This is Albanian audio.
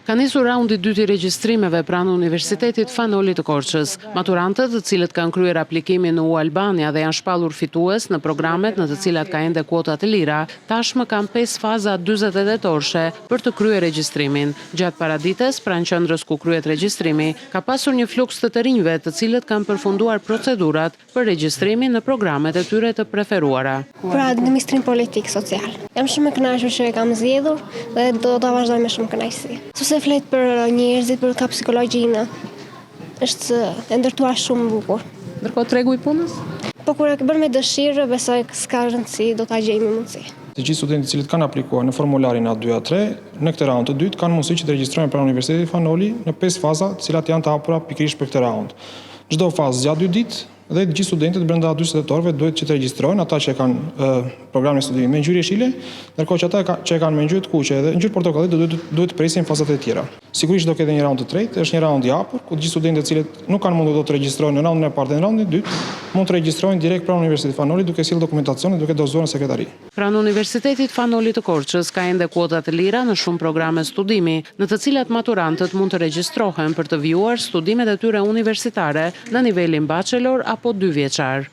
Ka nisur raundi 2 i regjistrimeve pranë Universitetit Fanoli të Korçës. Maturantët, të cilët kanë kryer aplikimin në U-Albania dhe janë shpallur fitues në programet në të cilat ka ende kuota të lira, tashmë kanë 5 faza 48 orëshe për të kryer regjistrimin. Gjatë paradites, pranë qendrës ku kryhet regjistrimi, ka pasur një fluks të rinjve të cilët kanë përfunduar procedurat për regjistrimin në programet e tyre të preferuara. Pra, administrim politik social. Jam shumë e kënaqur që e kam zgjedhur dhe do ta vazhdoj me shumë kënaqësi. Se flet për njerëzit, për ka psikologjinë, është e ndërtuar shumë bukur. Ndërkohë tregu i punës? Po kur e bën me dëshirë, besoj s'ka rëndësi, do ta gjejmë mundësi. Të gjithë studentët që kanë aplikuar në formularin A2 A3, në këtë raund të dytë kanë mundësi që të regjistrohen pranë Universitetit Fanoli në 5 faza, të cilat janë të hapura pikërisht për këtë raund. Çdo fazë zgjat 2 ditë dhe të gjithë studentët brenda 48 orëve duhet që të regjistrohen, ata që kanë programin e studimit me ngjyrë jeshile, ndërkohë që ata që kanë me ngjyrë të kuqe dhe ngjyrë portokalli duhet të presin fazat e tjera. Sigurisht do ketë një raund të tretë, është një raund i hapur, ku të gjithë studentët që nuk kanë mundur të regjistrohen në raundin e parë dhe në raundin e dytë, mund të regjistrohen direkt pranë Universitetit Fanoli duke sjellë dokumentacionin duke dorëzuar në sekretari. Pranë Universitetit Fanoli të Korçës ka ende kuota të lira në shumë programe studimi, në të cilat maturantët mund të regjistrohen për të vjuar studimet e tyre universitare në nivelin bachelor apo 2 vjeçar.